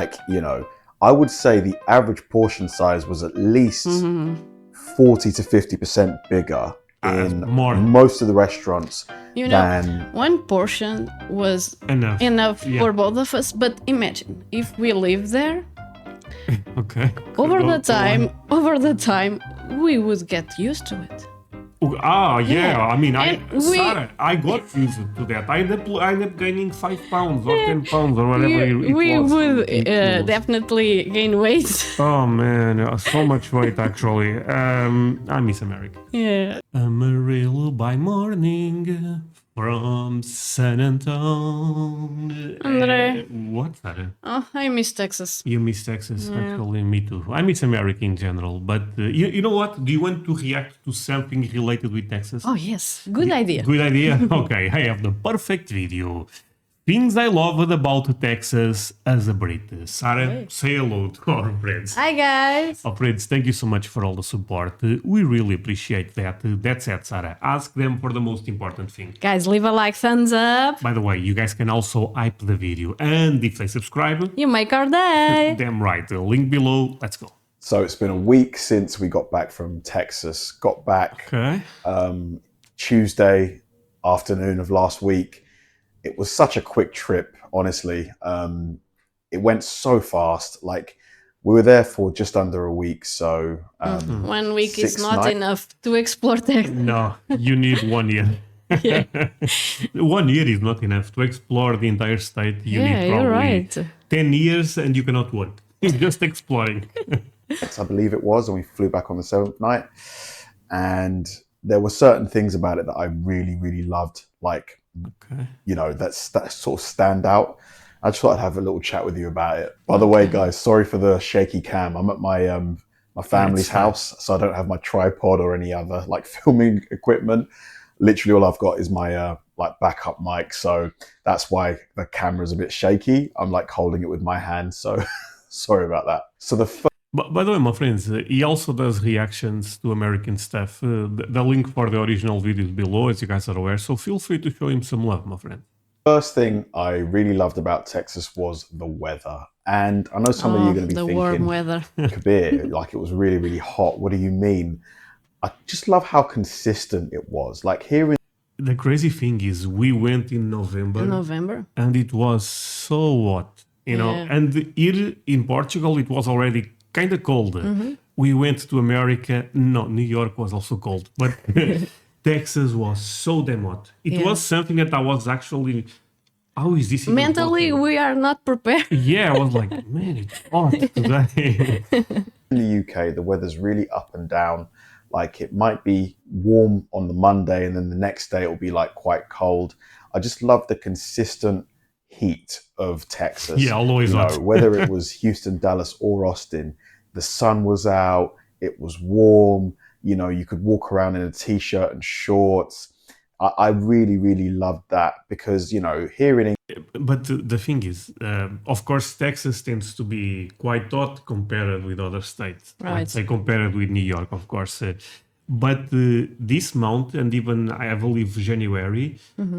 Like, I would say the average portion size was at least 40 to 50% bigger in more. most of the restaurants than one portion was enough for both of us. But imagine if we live there. Okay. Over the time, we would get used to it. Yeah. I mean, Sarah, I got used to that. I end up gaining 5 pounds or 10 pounds or whatever it was. We would definitely gain weight. Oh man, so much weight actually. I miss America. Yeah. Amarillo by morning from San Antonio. Andre. What, Sarah? Oh, I miss Texas. You miss Texas, actually, me too. I miss America in general, but you know what? Do you want to react to something related with Texas? Oh yes, good idea. Good idea? Okay, I have the perfect video. Things I love about Texas as a Brit. Sarah, say hello to our friends. Hi guys. Our friends, thank you so much for all the support. We really appreciate that. That's it, Sarah. Ask them for the most important thing. Guys, leave a like, thumbs up. By the way, you guys can also hype the video. And if they subscribe, you make our day. Damn right. Link below. Let's go. So it's been a week since we got back from Texas. Got back Tuesday afternoon of last week. It was such a quick trip, honestly. It went so fast. Like, we were there for just under a week. So 1 week is not enough to explore Texas. No, you need 1 year. Yeah. 1 year is not enough to explore the entire state. You need you're probably right. 10 years and you cannot work. It's just exploring. I believe it was, and we flew back on the 7th night. And there were certain things about it that I really, really loved. Like, that sort of stand out. I just thought I'd have a little chat with you about it. By the way, guys, sorry for the shaky cam. I'm at my family's house, so I don't have my tripod or any other like filming equipment. Literally all I've got is my backup mic, so that's why the camera's a bit shaky. I'm like holding it with my hand, so sorry about that. So But by the way, my friends, he also does reactions to American stuff. The link for the original video is below, as you guys are aware, so feel free to show him some love, my friend. First thing I really loved about Texas was the weather. And I know some of you are going to be thinking, warm weather. Kabir, like it was really, really hot. What do you mean? I just love how consistent it was. Like here in... The crazy thing is we went in November. And it was so hot, and here in Portugal, it was already kind of cold. We went to America. No, New York was also cold, but Texas was so damn hot. It was something that I was actually, how is this even mentally possible? We are not prepared. Yeah, I was like, man, it's hot today. In the UK, the weather's really up and down. Like it might be warm on the Monday and then the next day it will be like quite cold. I just love the consistent heat of Texas. Yeah, always hot. Whether it was Houston, Dallas, or Austin, the sun was out, it was warm, you could walk around in a t-shirt and shorts. I really, really loved that because, here in England... But the thing is, of course, Texas tends to be quite hot compared with other states. Right. Let's say compared with New York, of course. But this month, and even I believe January,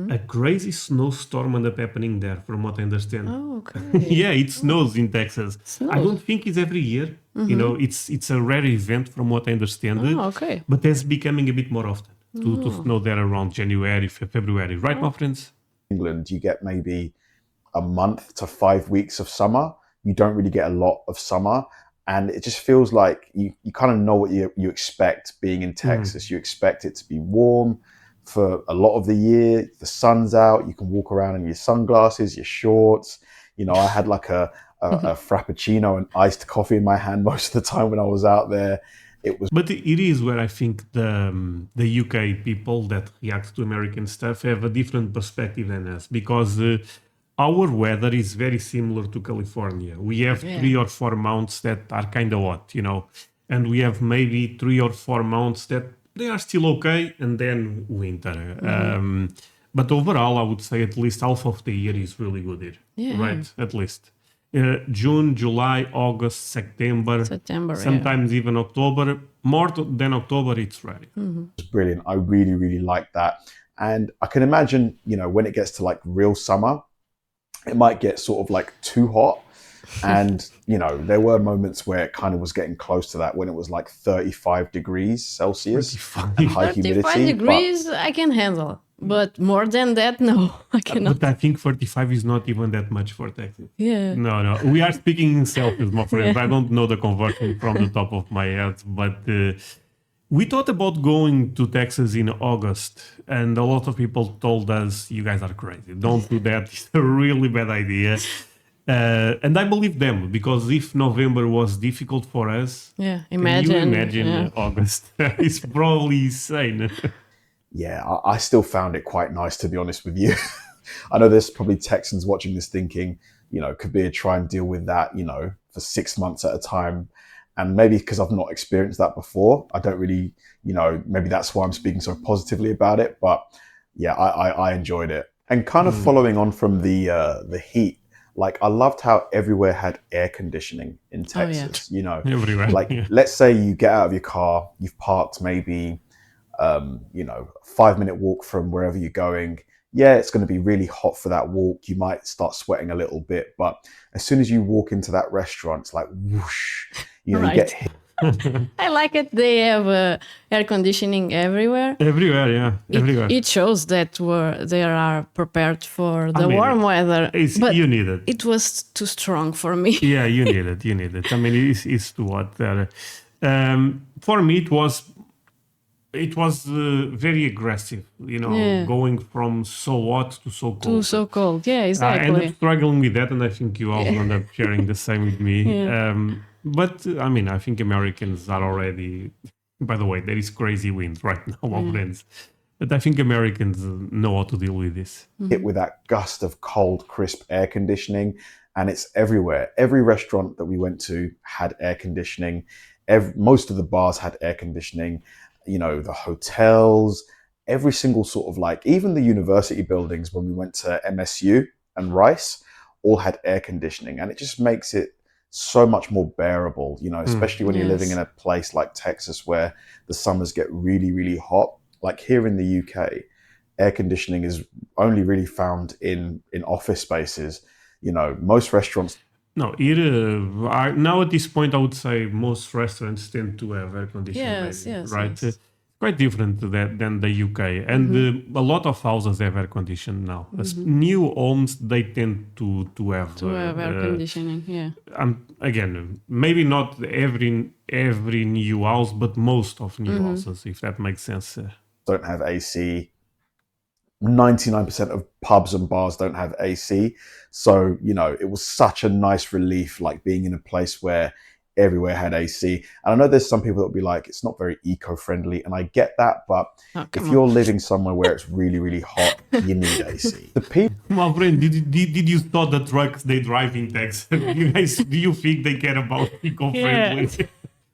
a crazy snowstorm ended up happening there, from what I understand. Oh, okay. Yeah, it snows in Texas. I don't think it's every year. It's a rare event, from what I understand. Oh, okay. But it's becoming a bit more often to snow there around January, February. Right, my friends? England, you get maybe a month to 5 weeks of summer. You don't really get a lot of summer. And it just feels like you kind of know what you expect being in Texas. You expect it to be warm for a lot of the year. The sun's out. You can walk around in your sunglasses, your shorts. I had like a frappuccino and iced coffee in my hand most of the time when I was out there. But it is where I think the UK people that react to American stuff have a different perspective than us, because our weather is very similar to California. We have 3 or 4 months that are kind of hot, and we have maybe 3 or 4 months that they are still okay, and then winter. But overall, I would say at least half of the year is really good here, right? At least. June, July, August, September, sometimes even October. More than October, it's ready. It's brilliant. I really, really like that. And I can imagine, when it gets to like real summer, it might get sort of like too hot. And, there were moments where it kind of was getting close to that when it was like 35 degrees Celsius 35. and high 35 humidity. degrees I can handle. But more than that, no, I cannot. But I think 35 is not even that much for Texas. Yeah. No. We are speaking in Celsius, my friends. I don't know the conversion from the top of my head, but we thought about going to Texas in August, and a lot of people told us, you guys are crazy. Don't do that. It's a really bad idea. And I believe them, because if November was difficult for us, Yeah, can you imagine August? It's probably insane. Yeah, I still found it quite nice, to be honest with you. I know there's probably Texans watching this thinking, Kabir, try and deal with that, for 6 months at a time. And maybe because I've not experienced that before, I don't really, maybe that's why I'm speaking so positively about it. But yeah, I enjoyed it. And kind of following on from the heat, like I loved how everywhere had air conditioning in Texas. Everywhere. Like let's say you get out of your car, you've parked maybe 5-minute walk from wherever you're going. Yeah, it's going to be really hot for that walk. You might start sweating a little bit, but as soon as you walk into that restaurant, it's like whoosh, you get hit. I like it. They have air conditioning everywhere. Everywhere, yeah. Everywhere. It shows that they are prepared for the warm weather. But you need it. It was too strong for me. Yeah, you need it. I mean, it's too hot there. For me, it was very aggressive, going from so hot to so cold. To so cold, yeah, exactly. I ended up struggling with that, and I think you all end up sharing the same with me. Yeah. But I mean, I think Americans are already. By the way, there is crazy wind right now, my friends. But I think Americans know how to deal with this. Hit with that gust of cold, crisp air conditioning, and it's everywhere. Every restaurant that we went to had air conditioning. Most of the bars had air conditioning. The hotels, every single sort of even the university buildings when we went to MSU and Rice all had air conditioning, and it just makes it so much more bearable, especially when you're living in a place like Texas where the summers get really, really hot. Like here in the UK, air conditioning is only really found in office spaces. Most restaurants. No, now at this point, I would say most restaurants tend to have air conditioning. Yes, right? Yes. Quite different than the UK, and a lot of houses have air conditioning now. New homes, they tend to have air conditioning. Yeah. Again, maybe not every new house, but most of new houses, if that makes sense. Don't have AC. 99% of pubs and bars don't have AC. So, it was such a nice relief, like being in a place where everywhere had AC. And I know there's some people that will be like, it's not very eco-friendly. And I get that. But if you're living somewhere where it's really, really hot, you need AC. The people. My friend, did you thought the trucks they drive in Texas? Do you think they care about eco-friendly?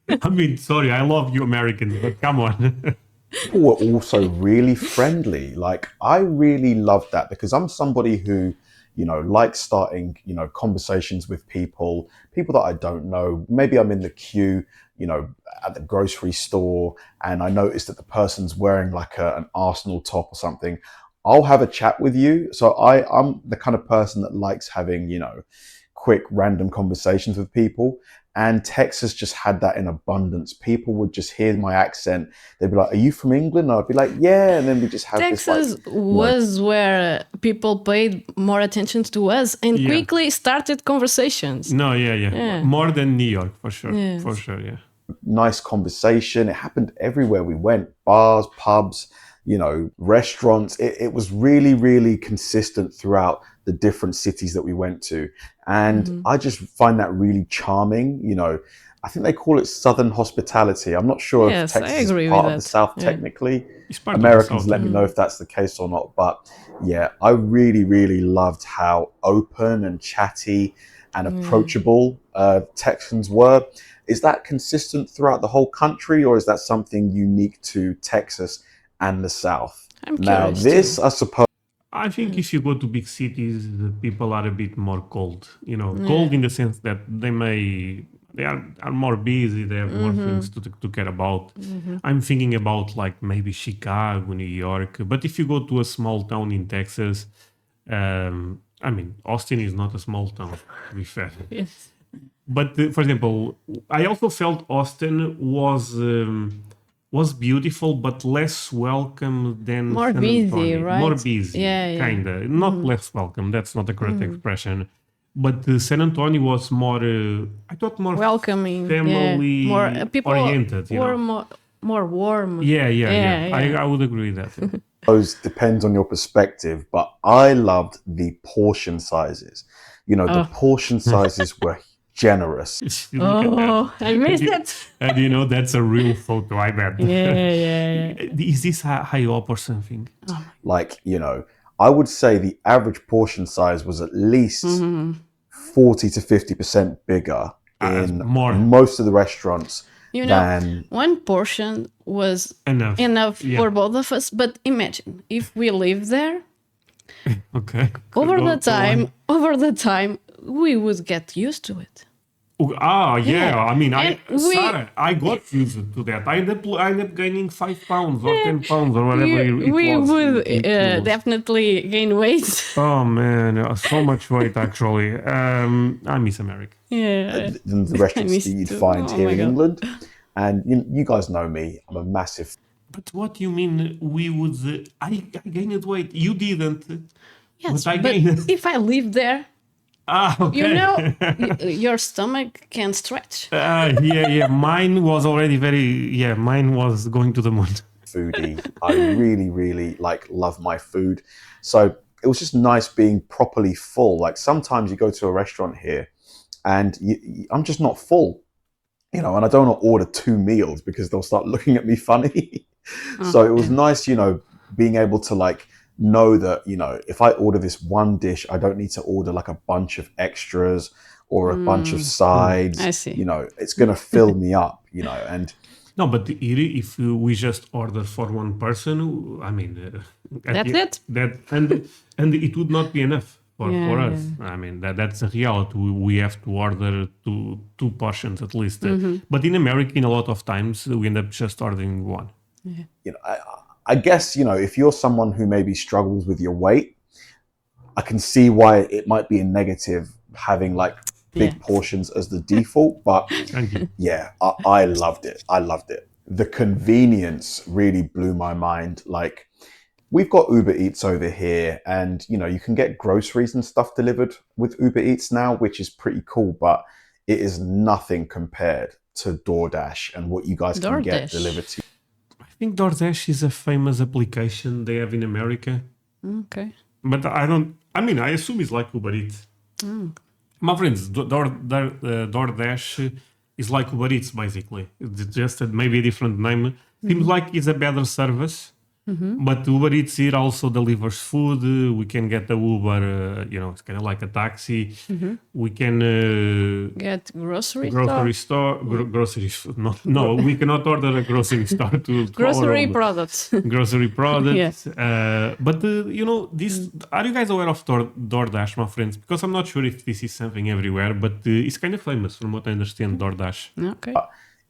Yeah. I mean, sorry, I love you Americans, but come on. People were also really friendly. Like I really loved that because I'm somebody who, likes starting, conversations with people that I don't know. Maybe I'm in the queue, at the grocery store and I notice that the person's wearing like an Arsenal top or something. I'll have a chat with you. So I'm the kind of person that likes having, quick random conversations with people. And Texas just had that in abundance. People would just hear my accent. They'd be like, "Are you from England?" And I'd be like, "Yeah." And then we just have Texas was where people paid more attention to us and quickly started conversations. No, yeah. More than New York, for sure. Yes. For sure, yeah. Nice conversation. It happened everywhere we went. Bars, pubs, restaurants. It was really, really consistent throughout the different cities that we went to. And I just find that really charming. I think they call it Southern hospitality. I'm not sure if Texas is part of the South technically. Americans, let me know if that's the case or not. But yeah, I really, really loved how open and chatty and approachable Texans were. Is that consistent throughout the whole country, or is that something unique to Texas and the South? Now, this, I suppose. I think if you go to big cities, the people are a bit more cold. Cold in the sense that they are more busy. They have more things to care about. I'm thinking about like maybe Chicago, New York. But if you go to a small town in Texas, I mean, Austin is not a small town, to be fair. Yes. But for example, I also felt Austin was beautiful, but less welcome than More San busy, Antonio. More right? busy, Yeah. kinda. Not less welcome. That's not the correct expression. But San Antonio was more. I thought more Welcoming. Yeah. More family people oriented. You were know. more warm. Yeah. Yeah. I would agree with that. Yeah. Those depends on your perspective, but I loved the portion sizes. You know, the Oh. portion sizes were generous. Look at that. Oh, I missed it. And you know that's a real photo. I bet. Yeah. Is this high up or something? Oh Like, you know, I would say the average portion size was at least Mm-hmm. 40 to 50% bigger in More. most of the restaurants You know, than one portion was Enough. Yeah. for both of us. But imagine if we live there, Okay. over Go the time, we would get used to it. on. Yeah. Yeah. I mean, And we- Sarah, I got used to that. I end up gaining 5 pounds or 10 pounds or whatever it we was. would in kilos. definitely gain weight. Oh man, so much weight actually. I miss America. Yeah. than the restaurants miss that you'd too. find Oh here my in God. England. And you guys know me, I'm a massive But what do you mean we would? I gained weight. You didn't. Yes, But I but gained. if I live there, Okay. you know, your stomach can stretch. Yeah. Mine was already very. Yeah, mine was going to the moon. foodie. I really, really love my food. So it was just nice being properly full. Like sometimes you go to a restaurant here and I'm just not full, you know, and I don't want to order 2 meals because they'll start looking at me funny. So it was nice, you know, being able to know that, you know, if I order this one dish, I don't need to order like a bunch of extras or a bunch of sides. I see. You know, it's going to fill me up, you know, and No, but if we just order for one person, I mean, That's it? And it would not be enough for Yeah, us. I mean, that's a reality. We have to order two portions at least. But in America, in a lot of times, we end up just ordering one. you know, I guess, you know, if you're someone who maybe struggles with your weight, I can see why it might be a negative having like big Yeah. portions as the default. But Thank you. yeah, I loved it. I loved it. The convenience really blew my mind. Like we've got Uber Eats over here and, you know, you can get groceries and stuff delivered with Uber Eats now, which is pretty cool, but it is nothing compared to DoorDash and what you guys can get DoorDash. delivered to I think DoorDash is a famous application they have in America. Okay. But I assume it's like Uber Eats. My friends, DoorDash is like Uber Eats, basically. It's just maybe a different name. Seems like it's a better service. But Uber Eats here also delivers food. We can get the Uber, it's kind of like a taxi. We can Get grocery grocery no, we cannot order a grocery store to grocery our own products. grocery products. Yeah. But this are you guys aware of DoorDash, my friends? Because I'm not sure if this is something everywhere, but it's kind of famous from what I understand. DoorDash. Okay.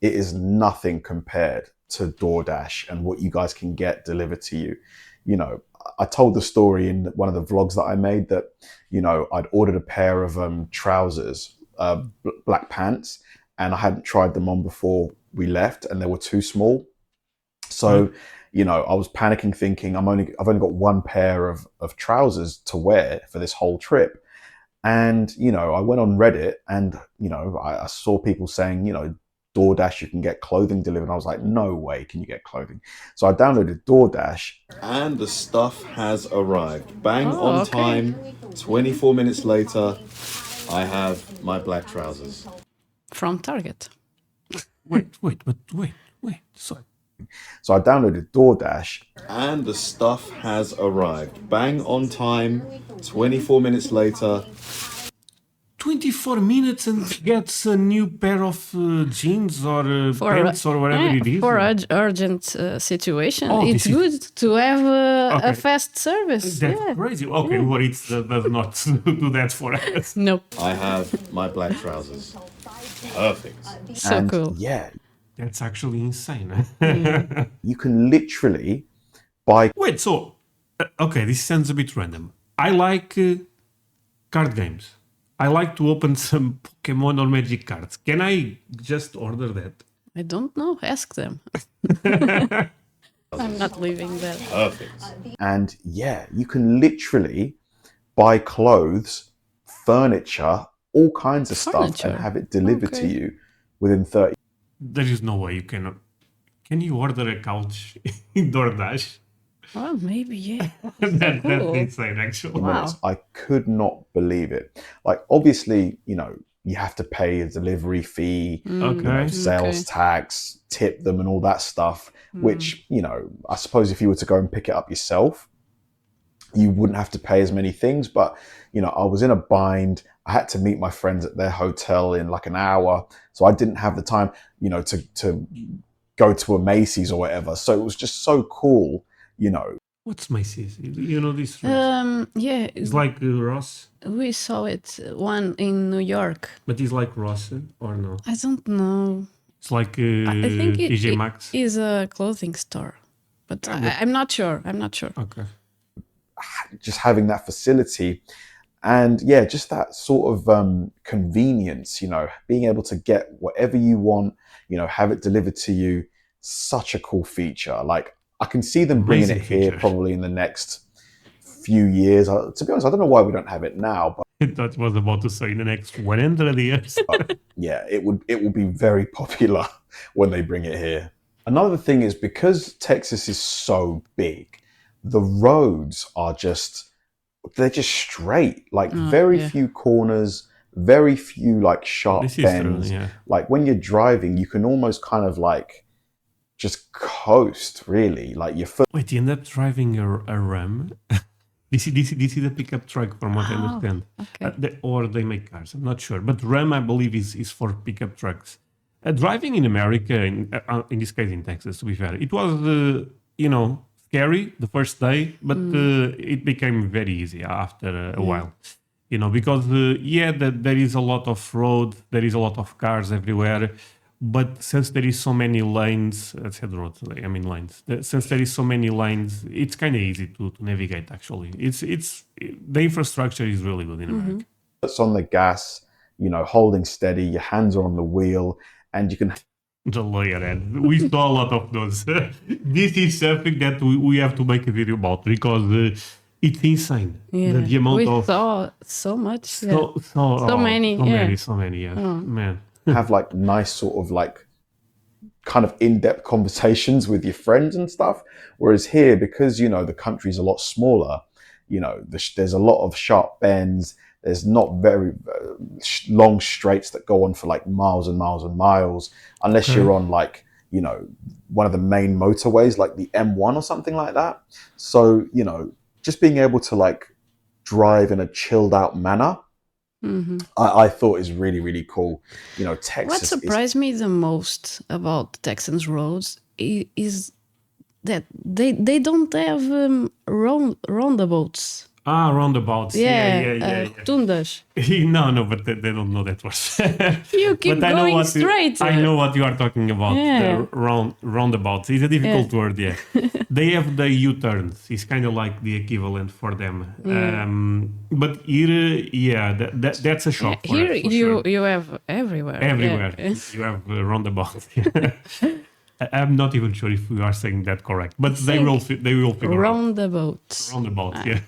it is nothing compared to DoorDash and what you guys can get delivered to you. You know, I told the story in one of the vlogs that I made that, you know, I'd ordered a pair of trousers, black pants, and I hadn't tried them on before we left and they were too small. So, you know, I was panicking thinking I've only got one pair of trousers to wear for this whole trip. And, you know, I went on Reddit and, you know, I saw people saying, you know, DoorDash, you can get clothing delivered. And I was like, no way can you get clothing. So I downloaded DoorDash and the stuff has arrived. Bang on time. 24 minutes later, I have my black trousers. From Target. Wait. So I downloaded DoorDash and the stuff has arrived. Bang on time. 24 minutes later. 24 minutes and gets a new pair of jeans or pants or whatever it is. For urgent situation, Oh, it's this good to have a Okay. fast service. That's Yeah. crazy. Okay, Uber Eats does not do that for us. Nope. I have my black trousers. Perfect. So And cool. yeah, That's actually insane. you can literally buy Wait, so, okay, this sounds a bit random. I like Card games. I like to open some Pokemon or Magic cards. Can I just order that? I don't know. Ask them. I'm not leaving that. Perfect. And yeah, you can literally buy clothes, furniture, all kinds of stuff and have it delivered to you within 30. There is no way you cannot. Can you order a couch in DoorDash? Well, maybe, yeah. That's Cool. insane, actually. Wow. minutes. I could not believe it. Like, obviously, you have to pay a delivery fee, Okay. sales tax, tip them, and all that stuff. Which, I suppose if you were to go and pick it up yourself, you wouldn't have to pay as many things. But, I was in a bind. I had to meet my friends at their hotel in like an hour. So I didn't have the time, to go to a Macy's or whatever. So it was just so cool, What's Macy's? You know this? Yeah. It's like Ross, We saw it one in New York. but it's like Ross or no? I don't know. It's like I think TJ Maxx. is a clothing store, but I'm not sure. I'm not sure. Okay. just having that facility and yeah, just that sort of convenience, being able to get whatever you want, have it delivered to you. Such a cool feature. Like, I can see them bringing Amazing it here feature. probably in the next few years. To be honest, I don't know why we don't have it now, but That was about to say in the next 100 years. yeah, it will be very popular when they bring it here. Another thing is, because Texas is so big, the roads are they're just straight, like very few corners, very few like sharp This is bends. true, yeah. Like when you're driving, you can almost kind of like just coast, really. Like your foot. Wait, you end up driving a Ram? This is the pickup truck, from what I understand. Okay. Or they make cars, I'm not sure. But Ram, I believe, is for pickup trucks. Driving in America, in this case in Texas, to be fair, it was, scary the first day, but it became very easy after a while. Because, there is a lot of road, there is a lot of cars everywhere. But since there is so many lanes, I said roads, I mean lanes. Since there is so many lanes, it's kind of easy to navigate. Actually, the infrastructure is really good in America. It's on the gas, holding steady. Your hands are on the wheel, and you can. The lawyer end. We saw a lot of those. This is something that we have to make a video about, because it's insane. Yeah. The amount we of saw so much. so many. So many. Yes, man. have like nice sort of like kind of in-depth conversations with your friends and stuff, whereas here, because the country's a lot smaller, there's a lot of sharp bends, there's not very long straights that go on for like miles and miles and miles, unless you're on like one of the main motorways like the M1 or something like that. So just being able to like drive in a chilled out manner, I thought is really, really cool. Texas. What surprised me the most about Texans roads is that they don't have roundabouts. Roundabouts. Yeah. Tundas. No, but they don't know that word. You keep going straight. I know what you are talking about. Yeah. Roundabouts. It's a difficult word, yeah. They have the U-turns. It's kind of like the equivalent for them. But here, that's a shock. Here sure. you have everywhere. Everywhere. Yeah. You have roundabouts. I'm not even sure if we are saying that correct, but they will figure out. Roundabouts. Roundabouts, yeah.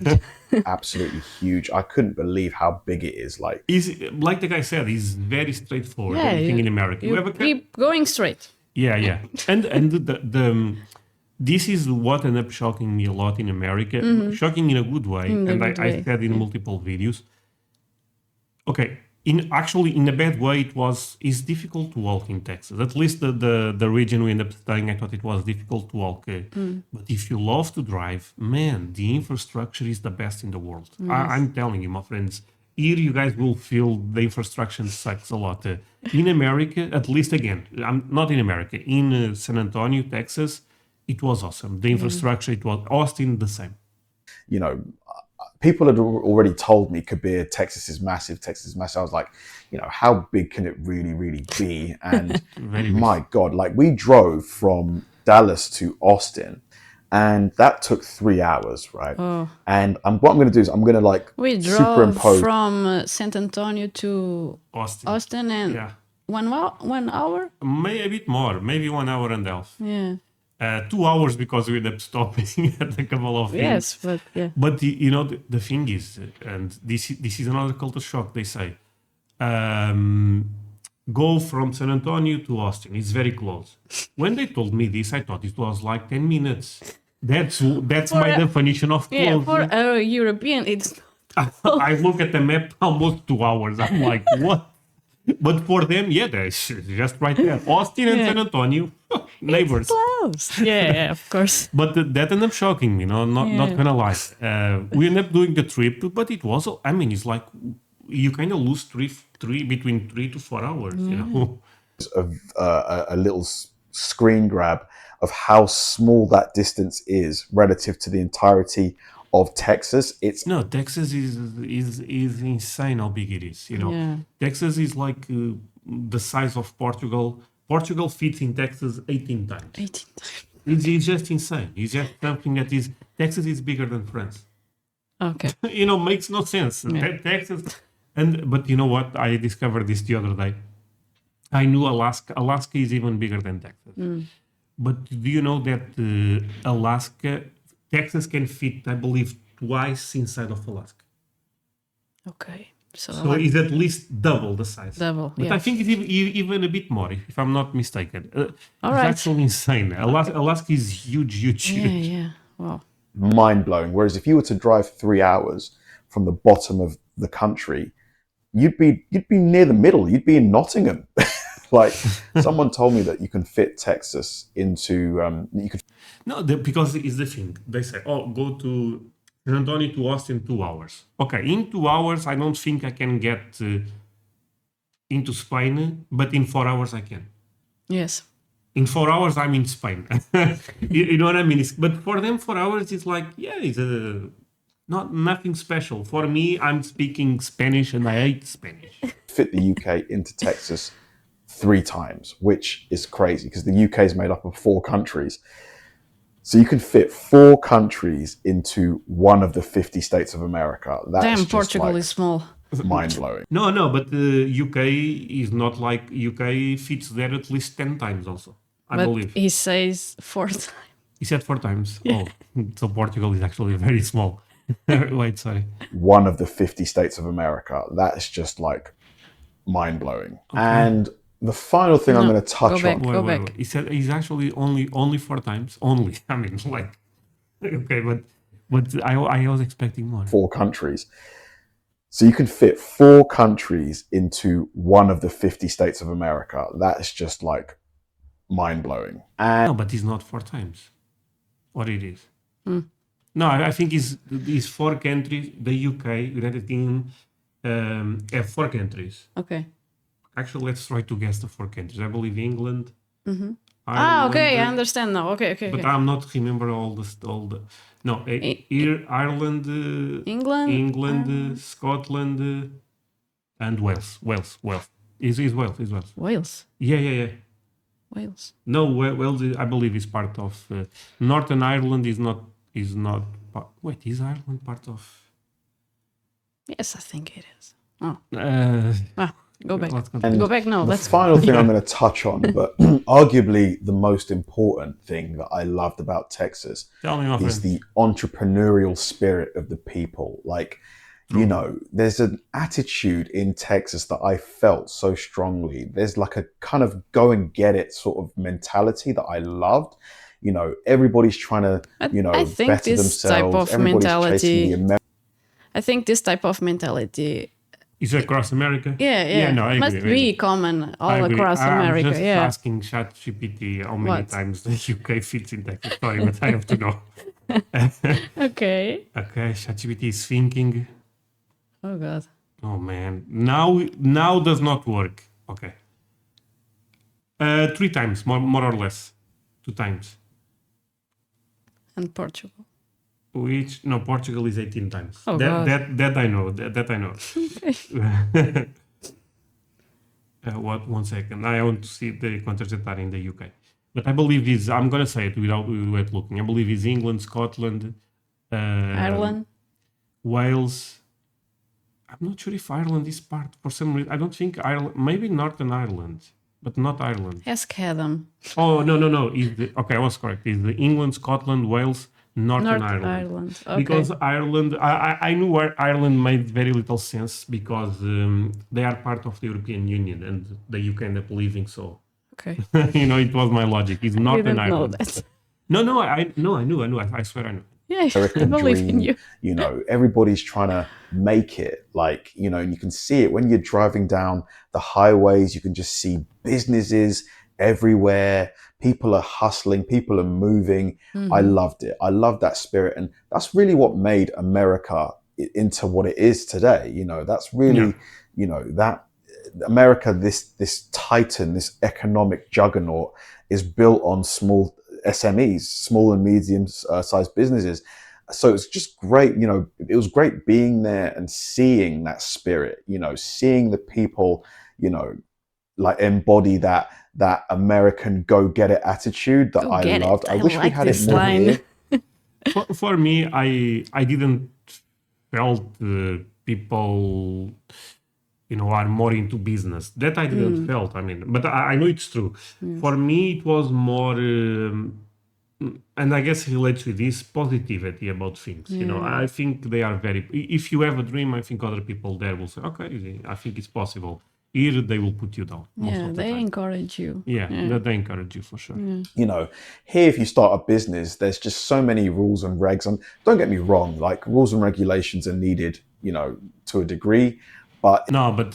Absolutely huge. I couldn't believe how big it is. Like the guy said, it's very straightforward. Everything in America. You keep going straight. Yeah. And the this is what ended up shocking me a lot in America. Shocking in a good way. I said in multiple videos. Okay. In a bad way, it's difficult to walk in Texas. At least the region we ended up staying, I thought it was difficult to walk. But if you love to drive, man, the infrastructure is the best in the world. I'm telling you, my friends, here you guys will feel the infrastructure sucks a lot. In America, at least again, I'm not in America, in San Antonio, Texas, it was awesome. The infrastructure, it was Austin, the same. People had already told me Kabir, Texas is massive. I was like, how big can it really, really be? And my God, like we drove from Dallas to Austin and that took 3 hours, right? Oh. And what I'm going to do is I'm going to like We drove superimpose from San Antonio to Austin. and Yeah. 1 hour. Maybe a bit more, maybe 1 hour and a half. Yeah. 2 hours because we ended up stopping at a couple of things. Yes, but yeah. But the thing is, and this is another culture shock. They say, go from San Antonio to Austin. It's very close. When they told me this, I thought it was like 10 minutes. That's my definition of close. Yeah, for a European, it's. I look at the map, almost 2 hours. I'm like, what? But for them, yeah, they're just right there. Austin and San Antonio, neighbors. It's close. Yeah, of course. But that ended up shocking me, not gonna lie. We ended up doing the trip, but it was, I mean, it's like you kind of lose between 3 to 4 hours, you know. of a little screen grab of how small that distance is relative to the entirety of Texas. Texas is insane how big it is. You know, Yeah. Texas is like the size of Portugal. Portugal fits in Texas 18 times. 18 times. It's just insane. It's just something that is Texas is bigger than France. Okay. You know, makes no sense. Yeah. Texas, but you know what? I discovered this the other day. I knew Alaska. Alaska is even bigger than Texas. But do you know that Texas can fit, I believe, twice inside of Alaska. Okay. So It's at least double the size. Double, But yeah. I think it's even a bit more, if I'm not mistaken. All it's right. actually insane. Alaska is huge. yeah. Wow. Mind-blowing. Whereas if you were to drive 3 hours from the bottom of the country, you'd be near the middle. You'd be in Nottingham. Like someone told me that you can fit Texas into Because it's the thing. They say, go to San Antonio to Austin 2 hours. Okay, in 2 hours, I don't think I can get into Spain, but in 4 hours I can. Yes. In 4 hours, I'm in Spain. you know what I mean? But for them, 4 hours is like, it's nothing special. For me, I'm speaking Spanish and I hate Spanish. fit the UK into Texas 3 times, which is crazy because the UK is made up of 4 countries. So you can fit 4 countries into one of the 50 states of America. That's Damn, just Portugal is small. mind-blowing. No, but the UK is not like UK fits there at least 10 times also, I But believe. he says 4 times. He said 4 times. Oh, so Portugal is actually very small. Wait, sorry. One of the 50 states of America. That's just like mind-blowing. And the final thing I'm going to touch on. Go back. He said he's actually only 4 times. Only. I mean, like, okay, but I was expecting more. 4 countries. So you can fit 4 countries into one of the 50 states of America. That's just like mind-blowing. And No, but it's not 4 times. What it is. No, I think it's 4 countries. The UK, United Kingdom, have 4 countries. Okay. Actually, let's try to guess the 4 countries. I believe England. Ireland, okay, I understand now. Okay. But I'm not remember all the. No, Ireland, England, Scotland, and Wales. Is Wales. Wales. Yeah. Wales. No, Wales, I believe, is part of Northern Ireland. Is not. Wait, is Ireland part of? Yes, I think it is. Oh. Go back. Let's continue. Go back now. the Let's final thing I'm going to touch on, but arguably the most important thing that I loved about Texas Tell me, my is friend. the entrepreneurial spirit of the people. Like, you know, there's an attitude in Texas that I felt so strongly. There's like a kind of go and get it sort of mentality that I loved. You know, everybody's trying to, I think better this themselves. type of Everybody's mentality. chasing the I think this type of mentality. Is it across America? Yeah. No, I must agree. be common all I agree. across America. I'm just Yeah. asking ChatGPT how many What? times the UK fits in Texas. Sorry, but I have to know. Okay. Okay, ChatGPT is thinking. Oh God. Oh man, now does not work. Okay. 3 times, more or less. 2 times. And Portugal. Portugal is 18 times. Oh, God. That I know. That I know. One second. I want to see the countries that are in the UK. but I believe I'm going to say it without looking. I believe it's England, Scotland, Ireland. Wales. I'm not sure if Ireland is part for some reason. I don't think Ireland, maybe Northern Ireland, but not Ireland. Ask Adam. Oh, no. Okay, I was correct. It's the England, Scotland, Wales, Northern Ireland. Okay. Because Ireland, I knew where Ireland made very little sense because they are part of the European Union and the UK ended up leaving. So, Okay. it was my logic. It's Northern Didn't know Ireland. that. No, I knew. I swear I knew. Yeah, I American believe in dream. you. You know, everybody's trying to make it. Like, you know, and you can see it when you're driving down the highways. You can just see businesses everywhere. People are hustling. People are moving. I loved it. I love that spirit, and that's really what made America into what it is today. You know, that's really, Yeah. you know, that America, this titan, this economic juggernaut, is built on small SMEs, small and medium sized businesses. So it's just great. You know, it was great being there and seeing that spirit. You know, seeing the people, you know, like embody that American go get it attitude that Go I get it. loved. I wish we like had it this more line. here. For me, I didn't felt people, are more into business. That I didn't felt. I mean, but I know it's true. For me, it was more, and I guess it relates with this positivity about things. I think they are very. If you have a dream, I think other people there will say, "Okay, I think it's possible." Here, they will put you down most Yeah, of the they time. encourage you. Yeah, they encourage you for sure. You know, here, if you start a business, there's just so many rules and regs. And don't get me wrong, like rules and regulations are needed, you know, to a degree. But No, but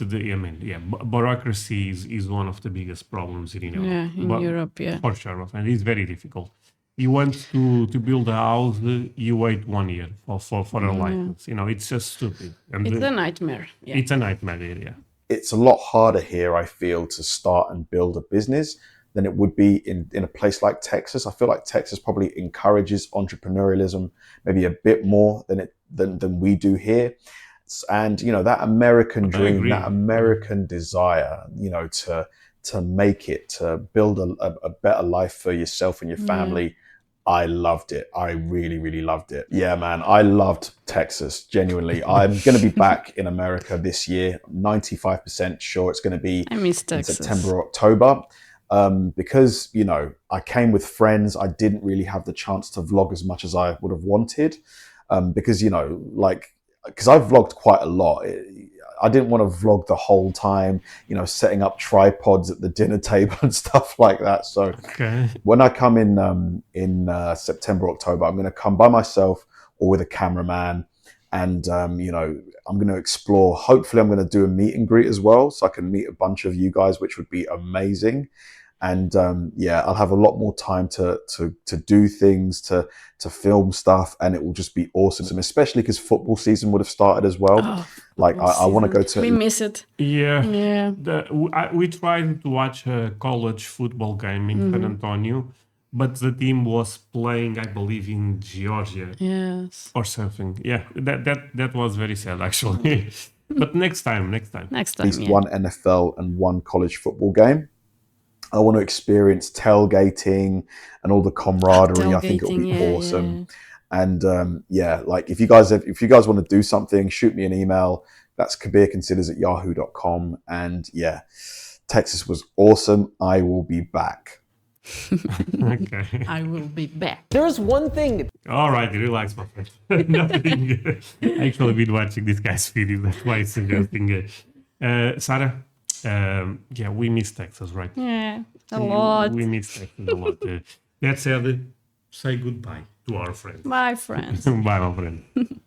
bureaucracy is one of the biggest problems in Europe. Yeah, in Europe, yeah. For sure, and it's very difficult. You want to build a house, you wait 1 year for a license. It's just stupid, and It's a nightmare. Yeah. it's a nightmare. Yeah. it's a lot harder here, I feel, to start and build a business than it would be in a place like Texas. I feel like Texas probably encourages entrepreneurialism maybe a bit more than we do here. And you know, that American But I dream, agree. that American desire, you know, to make it, to build a better life for yourself and your family. I loved it. I really, really loved it. Yeah, man, I loved Texas. Genuinely, I'm going to be back in America this year. 95% sure it's going to be I miss in Texas. September or October. Because, you know, I came with friends. I didn't really have the chance to vlog as much as I would have wanted. Because, you know, because I've vlogged quite a lot. I didn't want to vlog the whole time, you know, setting up tripods at the dinner table and stuff like that. So Okay. when I come in September, October, I'm going to come by myself or with a cameraman, and you know, I'm going to explore. Hopefully, I'm going to do a meet and greet as well, so I can meet a bunch of you guys, which would be amazing. And yeah, I'll have a lot more time to do things, to film stuff, and it will just be awesome. Especially because football season would have started as well. Oh, Like I want to go we to. miss it. Yeah. Yeah. We tried to watch a college football game in San Antonio, but the team was playing, I believe, in Georgia Yes. or something. Yeah, that was very sad actually. But next time. Next At time, least yeah. one NFL and one college football game. I want to experience tailgating and all the camaraderie. I think it'll be Tailgating, yeah, awesome. yeah. And yeah, like if you guys want to do something, shoot me an email. That's kabirconsiders@yahoo.com. And yeah, Texas was awesome. I will be back. Okay. I will be back. There's one thing. All right, relax, my friend. Nothing. I actually been watching this guy's video. That's why it's suggesting. Sarah, yeah, we miss Texas, right? Yeah, a lot. We miss Texas a lot. That said, say goodbye to our friends. Bye, friends. Bye, my friend.